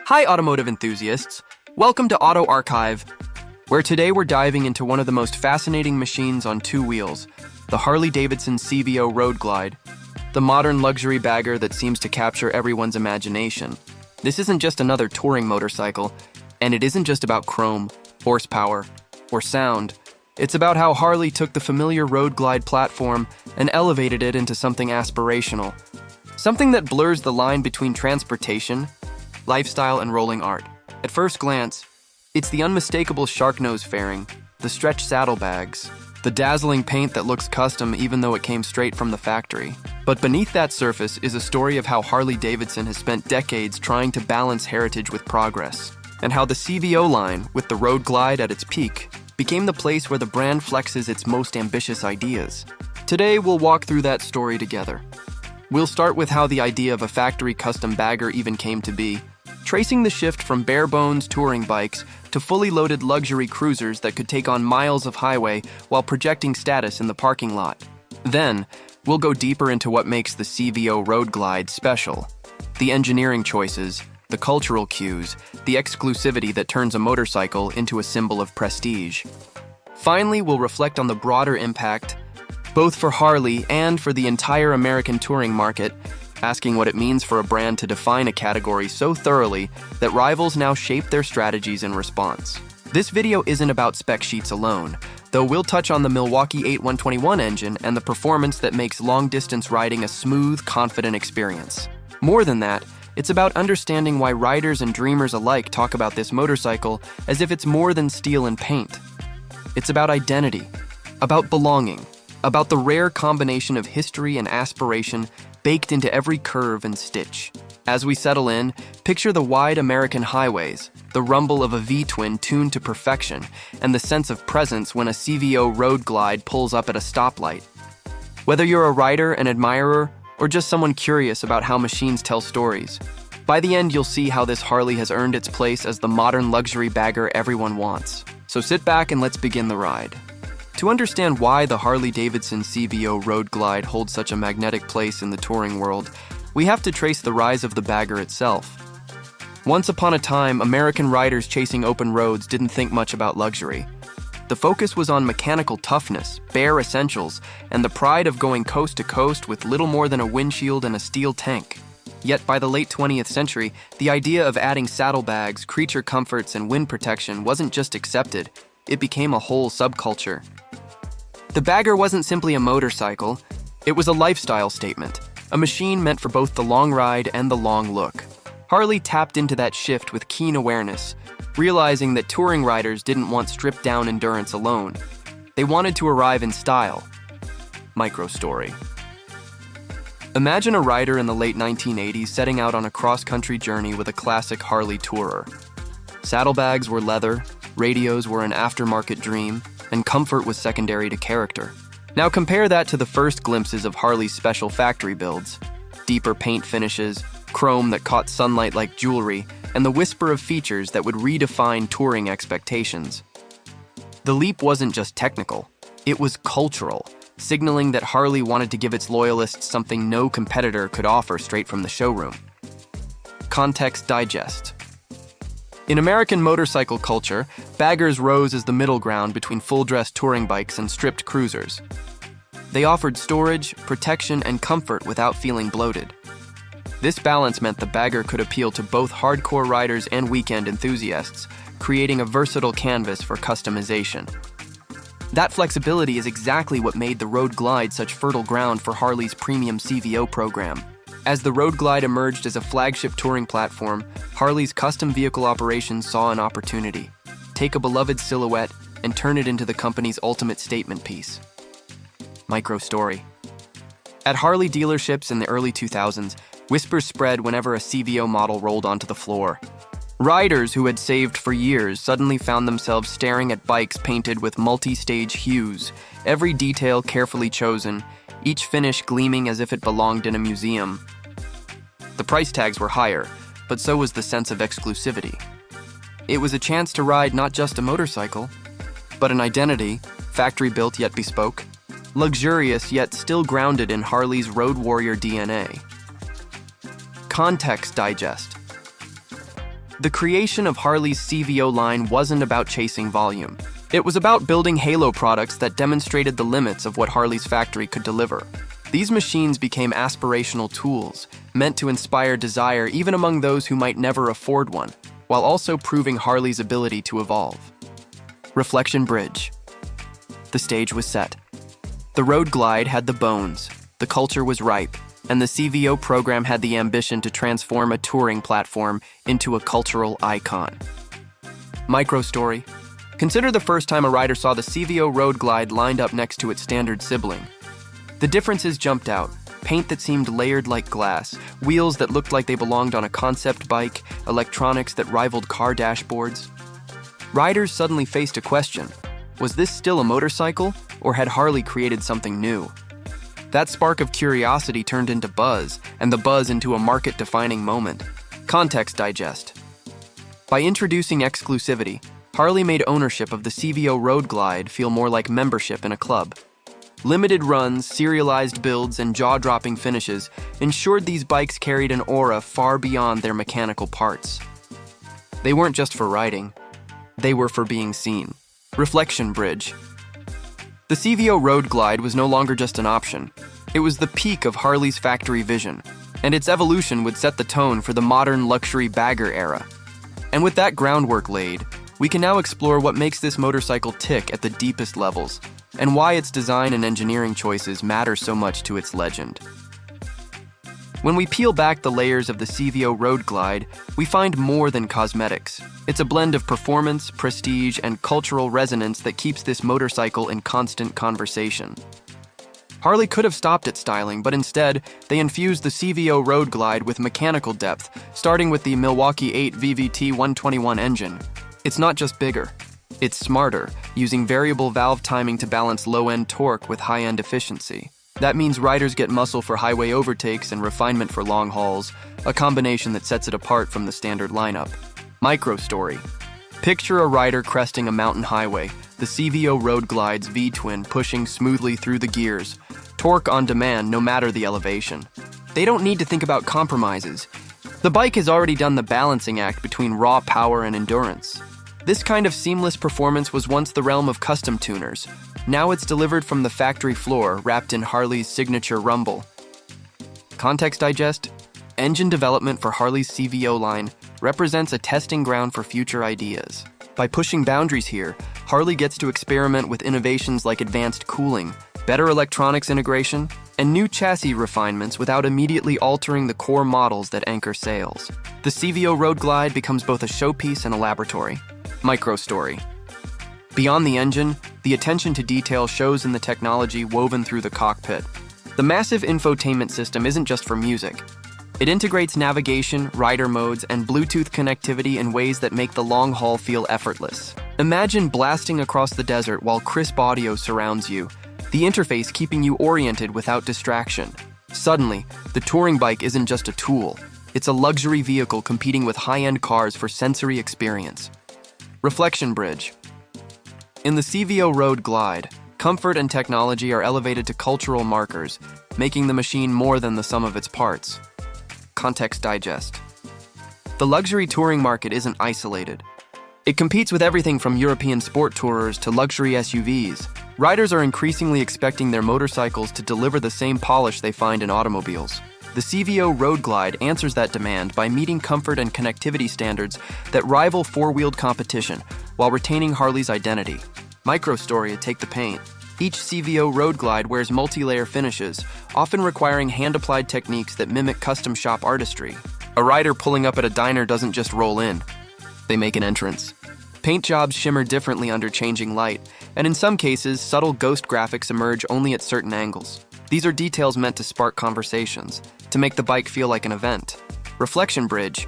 Hi, automotive enthusiasts. Welcome to Auto Archive, where today we're diving into one of the most fascinating machines on two wheels, the Harley-Davidson CVO Road Glide, the modern luxury bagger that seems to capture everyone's imagination. This isn't just another touring motorcycle, and it isn't just about chrome, horsepower, or sound. It's about how Harley took the familiar Road Glide platform and elevated it into something aspirational. Something that blurs the line between transportation, lifestyle, and rolling art. At first glance, it's the unmistakable shark nose fairing, the stretch saddlebags, the dazzling paint that looks custom even though it came straight from the factory. But beneath that surface is a story of how Harley-Davidson has spent decades trying to balance heritage with progress, and how the CVO line, with the Road Glide at its peak, became the place where the brand flexes its most ambitious ideas. Today, we'll walk through that story together. We'll start with how the idea of a factory custom bagger even came to be, tracing the shift from bare-bones touring bikes to fully loaded luxury cruisers that could take on miles of highway while projecting status in the parking lot. Then, we'll go deeper into what makes the CVO Road Glide special. The engineering choices, the cultural cues, the exclusivity that turns a motorcycle into a symbol of prestige. Finally, we'll reflect on the broader impact, both for Harley and for the entire American touring market, asking what it means for a brand to define a category so thoroughly that rivals now shape their strategies in response. This video isn't about spec sheets alone, though we'll touch on the Milwaukee-Eight 121 engine and the performance that makes long-distance riding a smooth, confident experience. More than that, it's about understanding why riders and dreamers alike talk about this motorcycle as if it's more than steel and paint. It's about identity, about belonging, about the rare combination of history and aspiration baked into every curve and stitch. As we settle in, picture the wide American highways, the rumble of a V-twin tuned to perfection, and the sense of presence when a CVO Road Glide pulls up at a stoplight. Whether you're a rider, an admirer, or just someone curious about how machines tell stories, by the end you'll see how this Harley has earned its place as the modern luxury bagger everyone wants. So sit back and let's begin the ride. To understand why the Harley-Davidson CVO Road Glide holds such a magnetic place in the touring world, we have to trace the rise of the bagger itself. Once upon a time, American riders chasing open roads didn't think much about luxury. The focus was on mechanical toughness, bare essentials, and the pride of going coast to coast with little more than a windshield and a steel tank. Yet by the late 20th century, the idea of adding saddlebags, creature comforts, and wind protection wasn't just accepted, it became a whole subculture. The bagger wasn't simply a motorcycle, it was a lifestyle statement, a machine meant for both the long ride and the long look. Harley tapped into that shift with keen awareness, realizing that touring riders didn't want stripped-down endurance alone. They wanted to arrive in style. Micro story. Imagine a rider in the late 1980s setting out on a cross-country journey with a classic Harley tourer. Saddlebags were leather, radios were an aftermarket dream, and comfort was secondary to character. Now compare that to the first glimpses of Harley's special factory builds. Deeper paint finishes, chrome that caught sunlight like jewelry, and the whisper of features that would redefine touring expectations. The leap wasn't just technical, it was cultural, signaling that Harley wanted to give its loyalists something no competitor could offer straight from the showroom. Context digest. In American motorcycle culture, baggers rose as the middle ground between full-dress touring bikes and stripped cruisers. They offered storage, protection, and comfort without feeling bloated. This balance meant the bagger could appeal to both hardcore riders and weekend enthusiasts, creating a versatile canvas for customization. That flexibility is exactly what made the Road Glide such fertile ground for Harley's premium CVO program. As the Road Glide emerged as a flagship touring platform, Harley's custom vehicle operations saw an opportunity. Take a beloved silhouette and turn it into the company's ultimate statement piece. Micro story. At Harley dealerships in the early 2000s, whispers spread whenever a CVO model rolled onto the floor. Riders who had saved for years suddenly found themselves staring at bikes painted with multi-stage hues, every detail carefully chosen, each finish gleaming as if it belonged in a museum. The price tags were higher, but so was the sense of exclusivity. It was a chance to ride not just a motorcycle, but an identity, factory-built yet bespoke, luxurious yet still grounded in Harley's road warrior DNA. Context digest. The creation of Harley's CVO line wasn't about chasing volume. It was about building halo products that demonstrated the limits of what Harley's factory could deliver. These machines became aspirational tools, meant to inspire desire even among those who might never afford one, while also proving Harley's ability to evolve. Reflection Bridge. The stage was set. The Road Glide had the bones, the culture was ripe, and the CVO program had the ambition to transform a touring platform into a cultural icon. Micro-story. Consider the first time a rider saw the CVO Road Glide lined up next to its standard sibling. The differences jumped out. Paint that seemed layered like glass, wheels that looked like they belonged on a concept bike, electronics that rivaled car dashboards. Riders suddenly faced a question. Was this still a motorcycle, or had Harley created something new? That spark of curiosity turned into buzz, and the buzz into a market-defining moment. Context digest. By introducing exclusivity, Harley made ownership of the CVO Road Glide feel more like membership in a club. Limited runs, serialized builds, and jaw-dropping finishes ensured these bikes carried an aura far beyond their mechanical parts. They weren't just for riding, they were for being seen. Reflection Bridge. The CVO Road Glide was no longer just an option. It was the peak of Harley's factory vision, and its evolution would set the tone for the modern luxury bagger era. And with that groundwork laid, we can now explore what makes this motorcycle tick at the deepest levels, and why its design and engineering choices matter so much to its legend. When we peel back the layers of the CVO Road Glide, we find more than cosmetics. It's a blend of performance, prestige, and cultural resonance that keeps this motorcycle in constant conversation. Harley could have stopped at styling, but instead, they infused the CVO Road Glide with mechanical depth, starting with the Milwaukee-Eight VVT 121 engine. It's not just bigger, it's smarter, using variable valve timing to balance low-end torque with high-end efficiency. That means riders get muscle for highway overtakes and refinement for long hauls, a combination that sets it apart from the standard lineup. Micro-story. Picture a rider cresting a mountain highway, the CVO Road Glide's V-twin pushing smoothly through the gears, torque on demand no matter the elevation. They don't need to think about compromises. The bike has already done the balancing act between raw power and endurance. This kind of seamless performance was once the realm of custom tuners. Now it's delivered from the factory floor, wrapped in Harley's signature rumble. Context digest. Engine development for Harley's CVO line represents a testing ground for future ideas. By pushing boundaries here, Harley gets to experiment with innovations like advanced cooling, better electronics integration, and new chassis refinements without immediately altering the core models that anchor sales. The CVO Road Glide becomes both a showpiece and a laboratory. Micro-story. Beyond the engine, the attention to detail shows in the technology woven through the cockpit. The massive infotainment system isn't just for music. It integrates navigation, rider modes, and Bluetooth connectivity in ways that make the long haul feel effortless. Imagine blasting across the desert while crisp audio surrounds you, the interface keeping you oriented without distraction. Suddenly, the touring bike isn't just a tool. It's a luxury vehicle competing with high-end cars for sensory experience. Reflection Bridge. In the CVO Road Glide, comfort and technology are elevated to cultural markers, making the machine more than the sum of its parts. Context digest. The luxury touring market isn't isolated. It competes with everything from European sport tourers to luxury SUVs. Riders are increasingly expecting their motorcycles to deliver the same polish they find in automobiles. The CVO Road Glide answers that demand by meeting comfort and connectivity standards that rival four-wheeled competition while retaining Harley's identity. Micro-story to take the paint. Each CVO Road Glide wears multi-layer finishes, often requiring hand-applied techniques that mimic custom shop artistry. A rider pulling up at a diner doesn't just roll in. They make an entrance. Paint jobs shimmer differently under changing light, and in some cases, subtle ghost graphics emerge only at certain angles. These are details meant to spark conversations, to make the bike feel like an event. Reflection Bridge.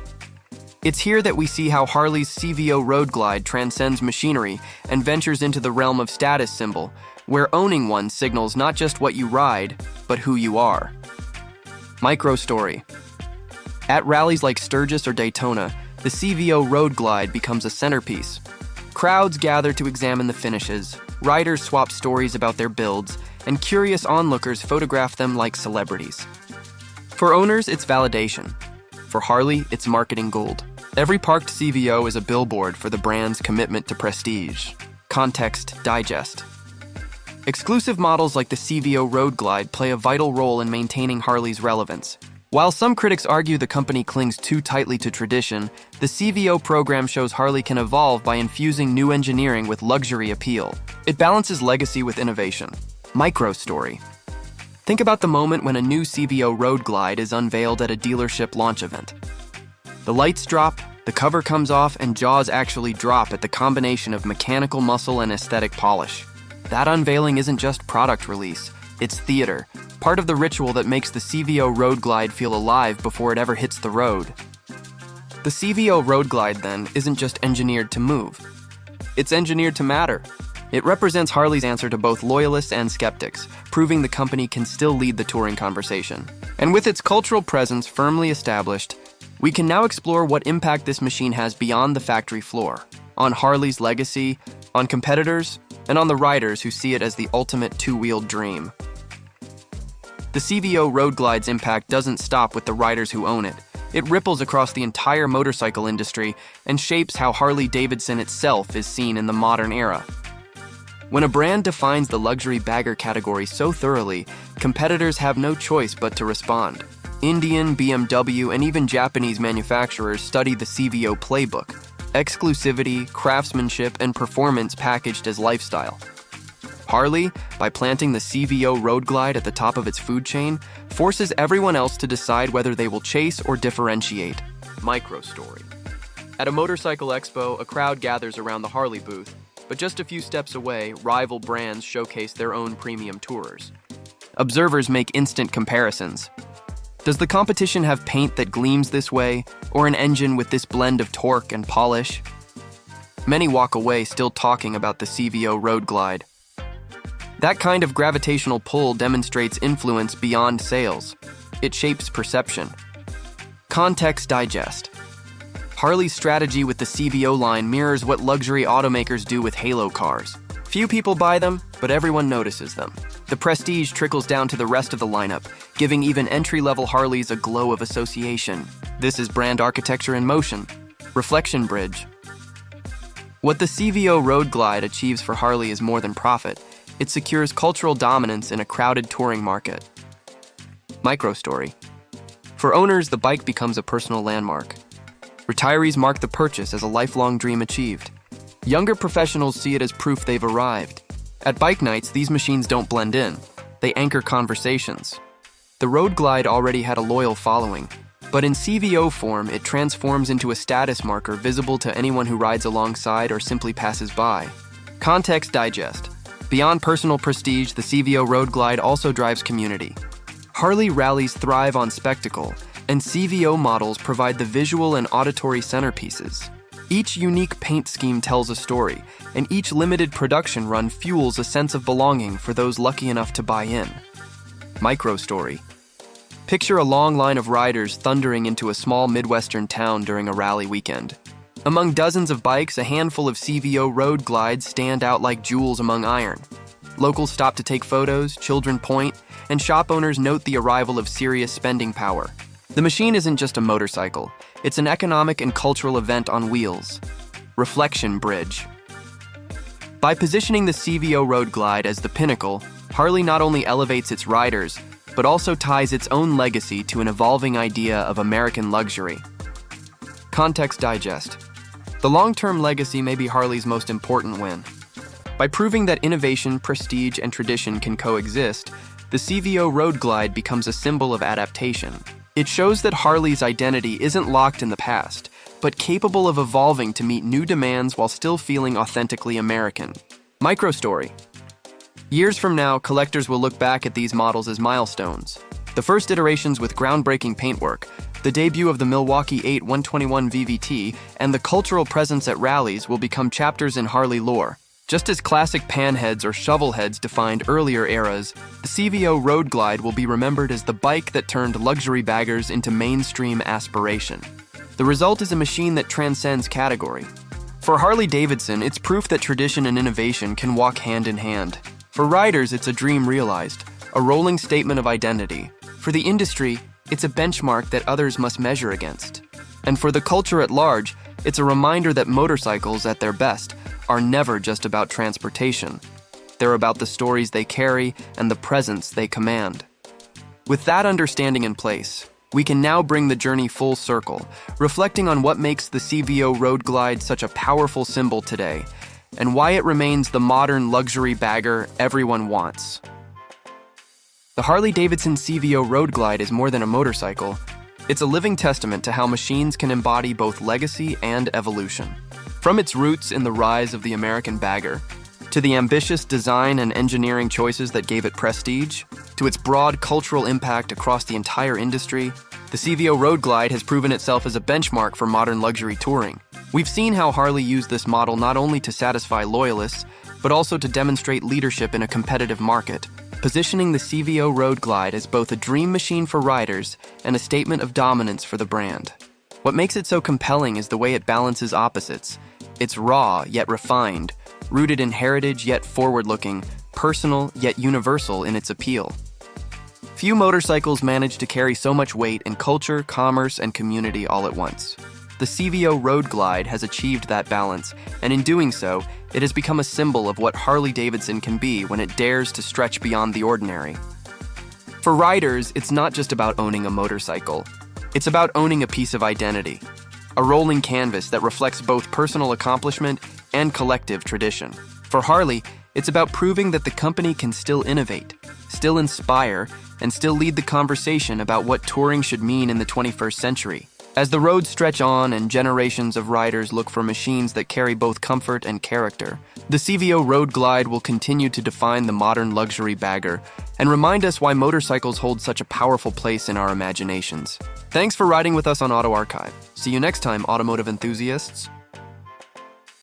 It's here that we see how Harley's CVO Road Glide transcends machinery and ventures into the realm of status symbol, where owning one signals not just what you ride, but who you are. Micro-story. At rallies like Sturgis or Daytona, the CVO Road Glide becomes a centerpiece. Crowds gather to examine the finishes, riders swap stories about their builds, and curious onlookers photograph them like celebrities. For owners, it's validation. For Harley, it's marketing gold. Every parked CVO is a billboard for the brand's commitment to prestige. Context Digest. Exclusive models like the CVO Road Glide play a vital role in maintaining Harley's relevance. While some critics argue the company clings too tightly to tradition, the CVO program shows Harley can evolve by infusing new engineering with luxury appeal. It balances legacy with innovation. Micro story. Think about the moment when a new CVO Road Glide is unveiled at a dealership launch event. The lights drop, the cover comes off, and jaws actually drop at the combination of mechanical muscle and aesthetic polish. That unveiling isn't just product release, it's theater, part of the ritual that makes the CVO Road Glide feel alive before it ever hits the road. The CVO Road Glide, then, isn't just engineered to move. It's engineered to matter. It represents Harley's answer to both loyalists and skeptics, proving the company can still lead the touring conversation. And with its cultural presence firmly established, we can now explore what impact this machine has beyond the factory floor, on Harley's legacy, on competitors, and on the riders who see it as the ultimate two-wheeled dream. The CVO Road Glide's impact doesn't stop with the riders who own it. It ripples across the entire motorcycle industry and shapes how Harley-Davidson itself is seen in the modern era. When a brand defines the luxury bagger category so thoroughly, competitors have no choice but to respond. Indian, BMW, and even Japanese manufacturers study the CVO playbook: exclusivity, craftsmanship, and performance packaged as lifestyle. Harley, by planting the CVO Road Glide at the top of its food chain, forces everyone else to decide whether they will chase or differentiate. Micro story. At a motorcycle expo, a crowd gathers around the Harley booth, but just a few steps away, rival brands showcase their own premium tourers. Observers make instant comparisons. Does the competition have paint that gleams this way, or an engine with this blend of torque and polish? Many walk away still talking about the CVO Road Glide. That kind of gravitational pull demonstrates influence beyond sales. It shapes perception. Context Digest. Harley's strategy with the CVO line mirrors what luxury automakers do with halo cars. Few people buy them, but everyone notices them. The prestige trickles down to the rest of the lineup, giving even entry-level Harleys a glow of association. This is brand architecture in motion. Reflection bridge. What the CVO Road Glide achieves for Harley is more than profit. It secures cultural dominance in a crowded touring market. Micro story. For owners, the bike becomes a personal landmark. Retirees mark the purchase as a lifelong dream achieved. Younger professionals see it as proof they've arrived. At bike nights, these machines don't blend in. They anchor conversations. The Road Glide already had a loyal following, but in CVO form, it transforms into a status marker visible to anyone who rides alongside or simply passes by. Context Digest. Beyond personal prestige, the CVO Road Glide also drives community. Harley rallies thrive on spectacle, and CVO models provide the visual and auditory centerpieces. Each unique paint scheme tells a story, and each limited production run fuels a sense of belonging for those lucky enough to buy in. Micro story. Picture a long line of riders thundering into a small Midwestern town during a rally weekend. Among dozens of bikes, a handful of CVO Road Glides stand out like jewels among iron. Locals stop to take photos, children point, and shop owners note the arrival of serious spending power. The machine isn't just a motorcycle, it's an economic and cultural event on wheels. Reflection bridge. By positioning the CVO Road Glide as the pinnacle, Harley not only elevates its riders, but also ties its own legacy to an evolving idea of American luxury. Context Digest. The long-term legacy may be Harley's most important win. By proving that innovation, prestige, and tradition can coexist, the CVO Road Glide becomes a symbol of adaptation. It shows that Harley's identity isn't locked in the past, but capable of evolving to meet new demands while still feeling authentically American. Micro story. Years from now, collectors will look back at these models as milestones. The first iterations with groundbreaking paintwork, the debut of the Milwaukee-Eight 121 VVT, and the cultural presence at rallies will become chapters in Harley lore. Just as classic panheads or shovelheads defined earlier eras, the CVO Road Glide will be remembered as the bike that turned luxury baggers into mainstream aspiration. The result is a machine that transcends category. For Harley-Davidson, it's proof that tradition and innovation can walk hand in hand. For riders, it's a dream realized, a rolling statement of identity. For the industry, it's a benchmark that others must measure against. And for the culture at large, it's a reminder that motorcycles, at their best, are never just about transportation. They're about the stories they carry and the presence they command. With that understanding in place, we can now bring the journey full circle, reflecting on what makes the CVO Road Glide such a powerful symbol today, and why it remains the modern luxury bagger everyone wants. The Harley-Davidson CVO Road Glide is more than a motorcycle. It's a living testament to how machines can embody both legacy and evolution. From its roots in the rise of the American bagger, to the ambitious design and engineering choices that gave it prestige, to its broad cultural impact across the entire industry, the CVO Road Glide has proven itself as a benchmark for modern luxury touring. We've seen how Harley used this model not only to satisfy loyalists, but also to demonstrate leadership in a competitive market, positioning the CVO Road Glide as both a dream machine for riders and a statement of dominance for the brand. What makes it so compelling is the way it balances opposites. It's raw yet refined, rooted in heritage yet forward-looking, personal yet universal in its appeal. Few motorcycles manage to carry so much weight in culture, commerce, and community all at once. The CVO Road Glide has achieved that balance, and in doing so, it has become a symbol of what Harley-Davidson can be when it dares to stretch beyond the ordinary. For riders, it's not just about owning a motorcycle. It's about owning a piece of identity, a rolling canvas that reflects both personal accomplishment and collective tradition. For Harley, it's about proving that the company can still innovate, still inspire, and still lead the conversation about what touring should mean in the 21st century. As the roads stretch on and generations of riders look for machines that carry both comfort and character, the CVO Road Glide will continue to define the modern luxury bagger and remind us why motorcycles hold such a powerful place in our imaginations. Thanks for riding with us on Auto Archive. See you next time, automotive enthusiasts.